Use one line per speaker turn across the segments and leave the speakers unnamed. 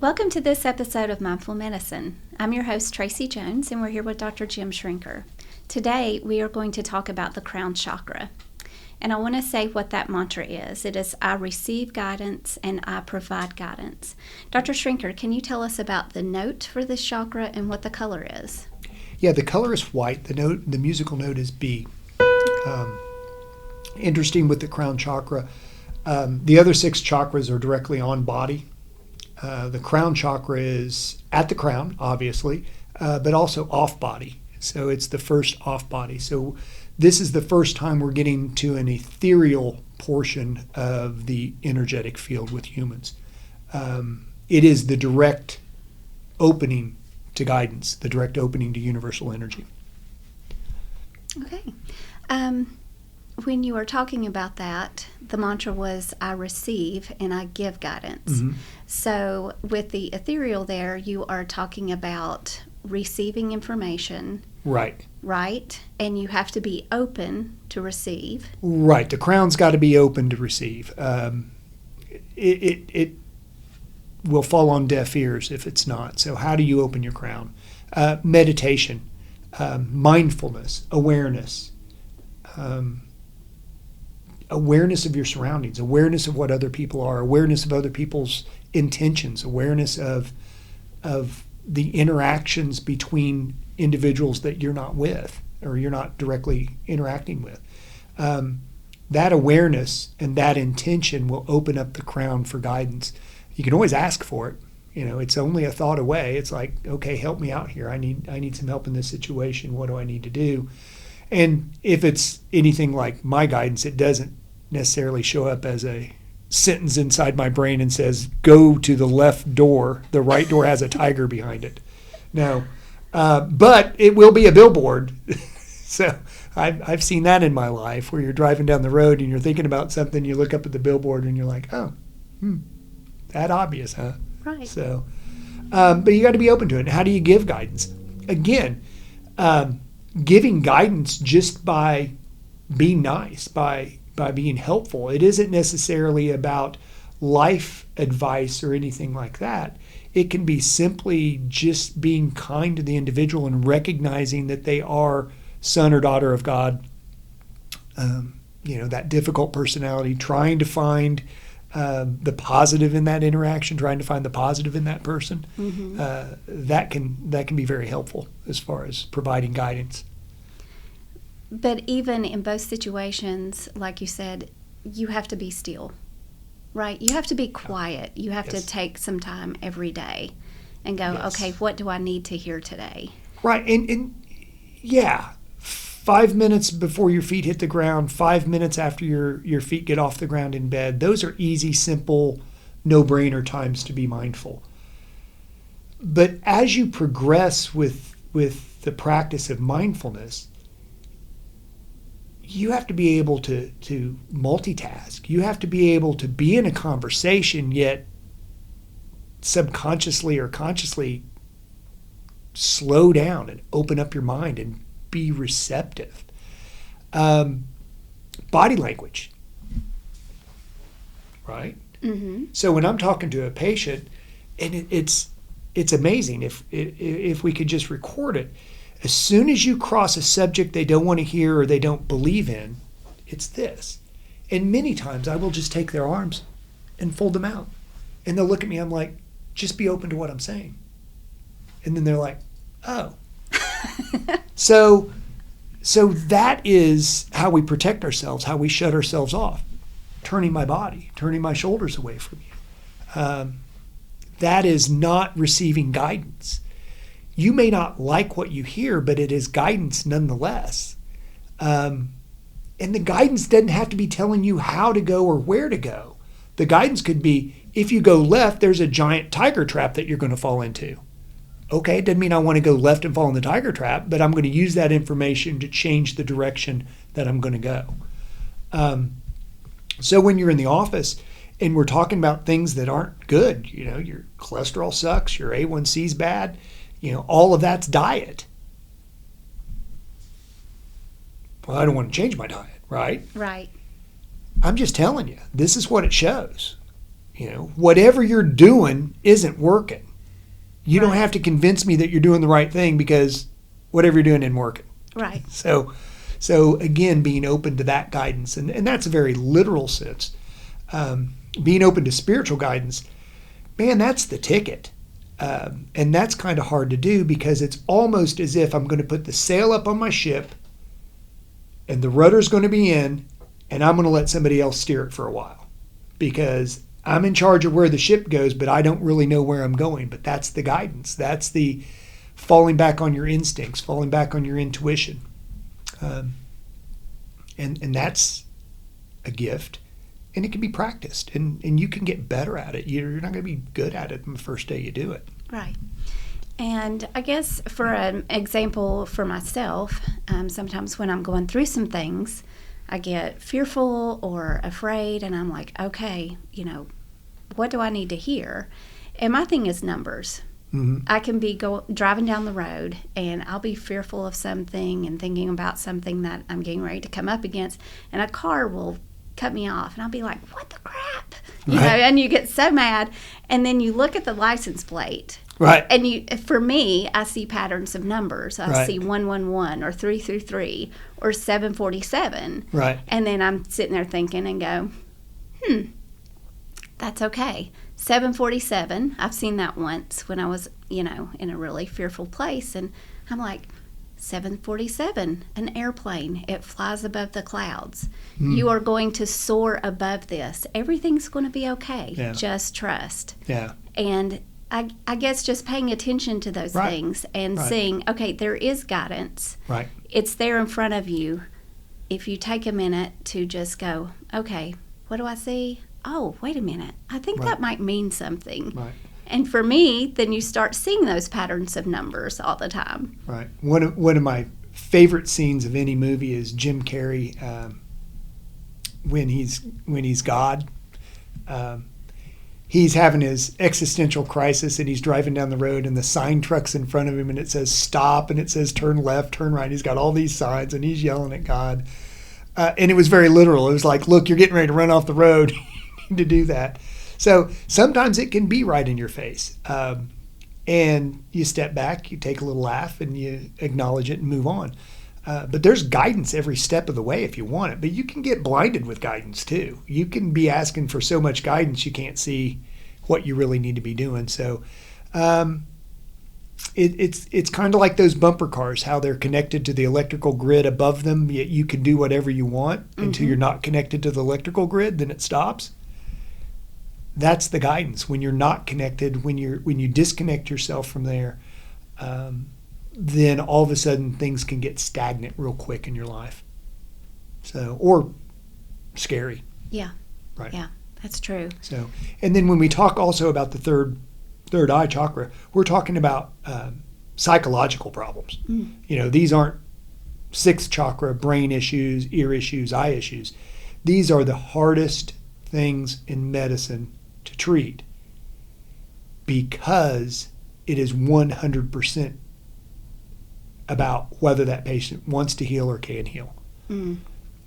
Welcome to this episode of Mindful Medicine. I'm your host, Tracie Jones, and we're here with Dr. Jim Schrenker. Today, we are going to talk about the crown chakra. And I want to say what that mantra is. It is, I receive guidance and I provide guidance. Dr. Schrenker, can you tell us about the note for this chakra and what the color is?
Yeah, the color is white. The musical note is B. Interesting with the crown chakra. The other 6 chakras are directly on body. The crown chakra is at the crown, obviously, but also off body. So it's the first off body. So this is the first time we're getting to an ethereal portion of the energetic field with humans. It is the direct opening to guidance, the direct opening to universal energy.
Okay. When you were talking about that, the mantra was, I receive and I give guidance.
Mm-hmm.
So with the ethereal there, you are talking about receiving information.
Right.
Right? And you have to be open to receive.
Right. The crown's got to be open to receive. It will fall on deaf ears if it's not. So how do you open your crown? Meditation, mindfulness, awareness. Awareness of your surroundings, awareness of what other people are, awareness of other people's intentions, awareness of the interactions between individuals that you're not with or you're not directly interacting with. That awareness and that intention will open up the crown for guidance. You can always ask for it. You know, it's only a thought away. It's like, okay, help me out here. I need some help in this situation. What do I need to do? And if it's anything like my guidance, it doesn't necessarily show up as a sentence inside my brain and says, go to the left door. The right door has a tiger behind it. No. But it will be a billboard. So I've seen that in my life where you're driving down the road and you're thinking about something, you look up at the billboard and you're like, oh, that obvious, huh?
Right.
So, but you got to be open to it. How do you give guidance? Again, giving guidance just by being nice, by being helpful. It isn't necessarily about life advice or anything like that. It can be simply just being kind to the individual and recognizing that they are son or daughter of God. That difficult personality, trying to find the positive in that interaction, trying to find the positive in that person. Mm-hmm. That can be very helpful as far as providing guidance.
But even in both situations, like you said, you have to be still, right? You have to be quiet. You have to take some time every day and go, okay, what do I need to hear today?
Right. And 5 minutes before your feet hit the ground, 5 minutes after your feet get off the ground in bed, those are easy, simple, no-brainer times to be mindful. But as you progress with the practice of mindfulness, you have to be able to multitask. You have to be able to be in a conversation, yet subconsciously or consciously slow down and open up your mind and be receptive. Body language, right? Mm-hmm. So when I'm talking to a patient, and it's amazing if we could just record it. As soon as you cross a subject they don't want to hear or they don't believe in, it's this. And many times I will just take their arms and fold them out. And they'll look at me, I'm like, just be open to what I'm saying. And then they're like, oh. So that is how we protect ourselves, how we shut ourselves off. Turning my body, turning my shoulders away from you. That is not receiving guidance. You may not like what you hear, but it is guidance nonetheless. And the guidance doesn't have to be telling you how to go or where to go. The guidance could be, if you go left, there's a giant tiger trap that you're going to fall into. Okay, it doesn't mean I want to go left and fall in the tiger trap, but I'm going to use that information to change the direction that I'm going to go. So when you're in the office and we're talking about things that aren't good, your cholesterol sucks, your A1C's bad, all of that's diet. Well, I don't want to change my diet, right?
Right.
I'm just telling you, this is what it shows. whatever you're doing isn't working. You
Right.
don't have to convince me that you're doing the right thing because whatever you're doing isn't working.
Right.
So again, being open to that guidance, and that's a very literal sense. Being open to spiritual guidance, man, that's the ticket. And that's kind of hard to do because it's almost as if I'm going to put the sail up on my ship and the rudder's going to be in and I'm going to let somebody else steer it for a while because I'm in charge of where the ship goes, but I don't really know where I'm going. But that's the guidance. That's the falling back on your instincts, falling back on your intuition. And that's a gift. And it can be practiced, and you can get better at it. You're not going to be good at it on the first day you do it.
Right. And I guess for an example for myself, sometimes when I'm going through some things, I get fearful or afraid, and I'm like, okay, what do I need to hear? And my thing is numbers. Mm-hmm. I can be driving down the road, and I'll be fearful of something and thinking about something that I'm getting ready to come up against, and a car will cut me off, and I'll be like, what the crap? And you get so mad, and then you look at the license plate.
Right.
And for me, I see patterns of numbers. I see 111 or 333 or 747.
Right.
And then I'm sitting there thinking and go, that's okay. 747, I've seen that once when I was, in a really fearful place. And I'm like, 747, an airplane. It flies above the clouds. You are going to soar above this. Everything's going to be okay. Yeah. Just trust.
Yeah.
And I guess just paying attention to those things and seeing, okay, there is guidance.
Right.
It's there in front of you. If you take a minute to just go, okay, what do I see? Oh, wait a minute. I think that might mean something. Right. And for me, then you start seeing those patterns of numbers all the time.
Right. One of my favorite scenes of any movie is Jim Carrey when he's God. He's having his existential crisis, and he's driving down the road, and the sign truck's in front of him, and it says stop, and it says turn left, turn right. He's got all these signs, and he's yelling at God. And it was very literal. It was like, look, you're getting ready to run off the road. You need to do that. So sometimes it can be right in your face. And you step back, you take a little laugh, and you acknowledge it and move on. But there's guidance every step of the way if you want it. But you can get blinded with guidance too. You can be asking for so much guidance you can't see what you really need to be doing. So it's kind of like those bumper cars, how they're connected to the electrical grid above them. Yet you can do whatever you want until you're not connected to the electrical grid, then it stops. That's the guidance. When you're not connected, when you disconnect yourself from there, then all of a sudden things can get stagnant real quick in your life. So, or scary.
Yeah.
Right.
Yeah, that's true.
So, and then when we talk also about the third eye chakra, we're talking about psychological problems. These aren't sixth chakra, brain issues, ear issues, eye issues. These are the hardest things in medicine to treat because it is 100% about whether that patient wants to heal or can heal.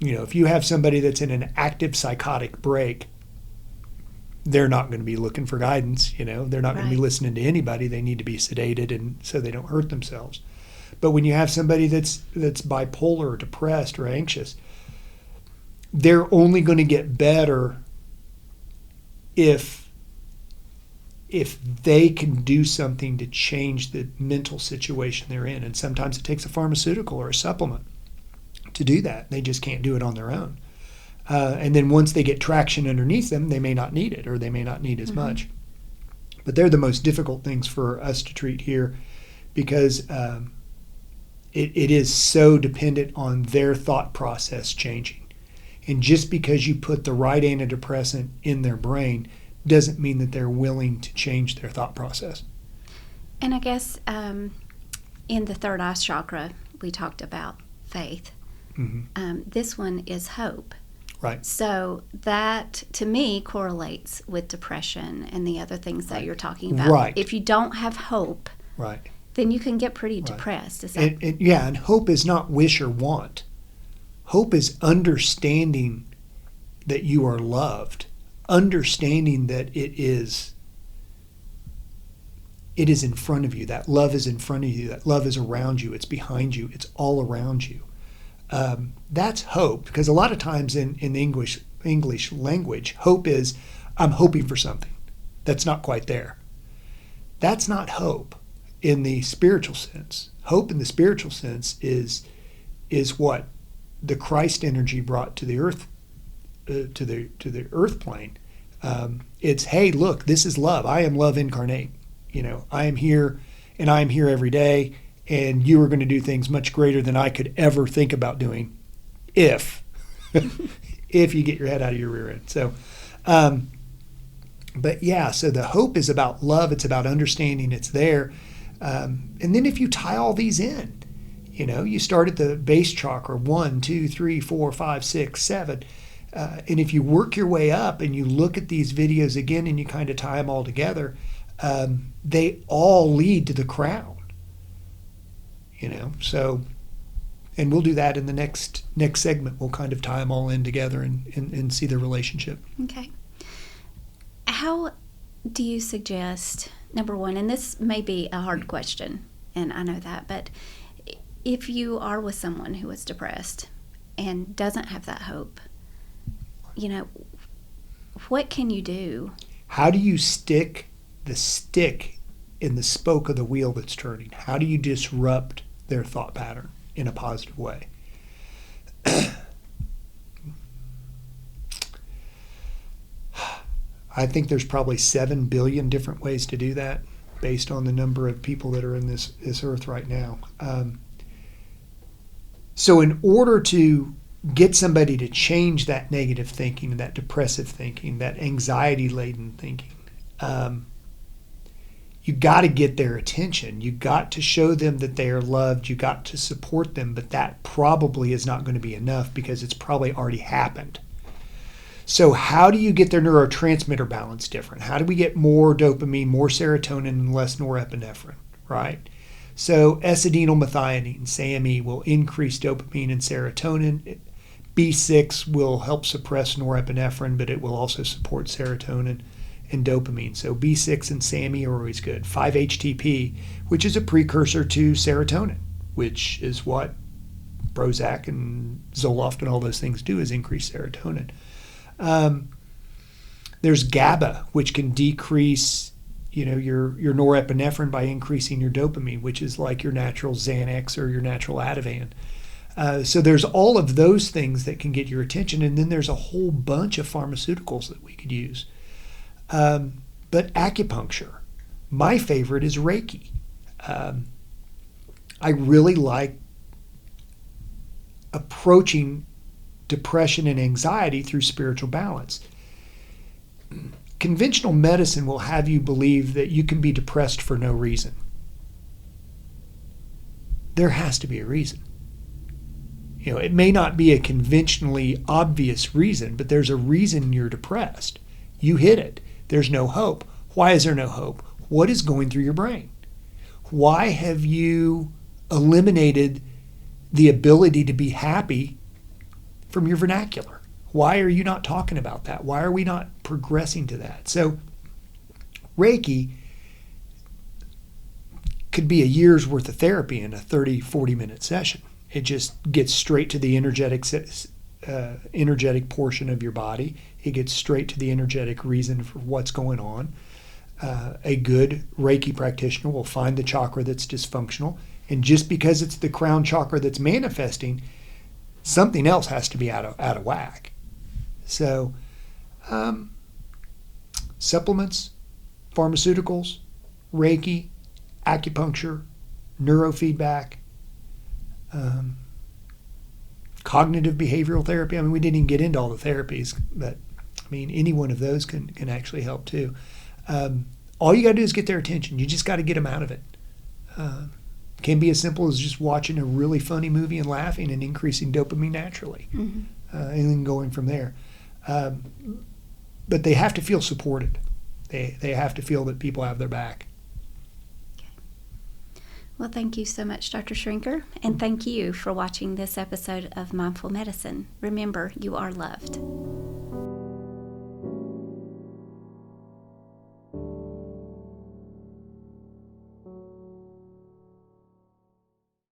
If you have somebody that's in an active psychotic break, they're not going to be looking for guidance. They're not going to be listening to anybody. They need to be sedated and so they don't hurt themselves. But when you have somebody that's bipolar or depressed or anxious, they're only going to get better if they can do something to change the mental situation they're in. And sometimes it takes a pharmaceutical or a supplement to do that. They just can't do it on their own. And then once they get traction underneath them, they may not need it or they may not need as much. But they're the most difficult things for us to treat here because it is so dependent on their thought process changing. And just because you put the right antidepressant in their brain doesn't mean that they're willing to change their thought process.
And I guess in the third eye chakra, we talked about faith. This one is hope.
Right.
So that, to me, correlates with depression and the other things that you're talking about.
Right.
If you don't have hope, then you can get pretty depressed. Is that?
And hope is not wish or want. Hope is understanding that you are loved, understanding that it is in front of you. That love is in front of you. That love is around you. It's behind you. It's all around you. That's hope, because a lot of times in the English language, hope is, I'm hoping for something that's not quite there. That's not hope in the spiritual sense. Hope in the spiritual sense is what the Christ energy brought to the earth, to the earth plane. It's, hey, look, this is love. I am love incarnate. I am here, and I am here every day, and you are going to do things much greater than I could ever think about doing, if you get your head out of your rear end. So, but yeah, so the hope is about love. It's about understanding it's there. And then if you tie all these in, you start at the base chakra, 1, 2, 3, 4, 5, 6, 7. And if you work your way up and you look at these videos again and you kind of tie them all together, they all lead to the crown. So, and we'll do that in the next segment. We'll kind of tie them all in together and see the relationship.
Okay. How do you suggest, number one, and this may be a hard question, and I know that, but if you are with someone who is depressed and doesn't have that hope, what can you do?
How do you stick the stick in the spoke of the wheel that's turning? How do you disrupt their thought pattern in a positive way? I think there's probably 7 billion different ways to do that based on the number of people that are in this earth right now. So in order to get somebody to change that negative thinking, that depressive thinking, that anxiety-laden thinking, you got to get their attention. You got to show them that they are loved. You got to support them, but that probably is not going to be enough because it's probably already happened. So how do you get their neurotransmitter balance different? How do we get more dopamine, more serotonin, and less norepinephrine, right? So S-adenylmethionine, SAMe, will increase dopamine and serotonin. B6 will help suppress norepinephrine, but it will also support serotonin and dopamine. So B6 and SAMe are always good. 5-HTP, which is a precursor to serotonin, which is what Prozac and Zoloft and all those things do, is increase serotonin. There's GABA, which can decrease your norepinephrine by increasing your dopamine, which is like your natural Xanax or your natural Ativan. So there's all of those things that can get your attention, and then there's a whole bunch of pharmaceuticals that we could use. But acupuncture, my favorite is Reiki. I really like approaching depression and anxiety through spiritual balance. Conventional medicine will have you believe that you can be depressed for no reason. There has to be a reason. It may not be a conventionally obvious reason, but there's a reason you're depressed. You hit it. There's no hope. Why is there no hope? What is going through your brain? Why have you eliminated the ability to be happy from your vernacular? Why are you not talking about that? Why are we not progressing to that? So Reiki could be a year's worth of therapy in a 30, 40-minute session. It just gets straight to the energetic portion of your body. It gets straight to the energetic reason for what's going on. A good Reiki practitioner will find the chakra that's dysfunctional, and just because it's the crown chakra that's manifesting, something else has to be out of whack. So, supplements, pharmaceuticals, Reiki, acupuncture, neurofeedback, cognitive behavioral therapy. I mean, we didn't even get into all the therapies, but any one of those can actually help too. All you got to do is get their attention. You just got to get them out of it. Can be as simple as just watching a really funny movie and laughing and increasing dopamine naturally, and then going from there. But they have to feel supported. They have to feel that people have their back.
Okay. Well, thank you so much, Dr. Schrenker, and thank you for watching this episode of Mindful Medicine. Remember, you are loved.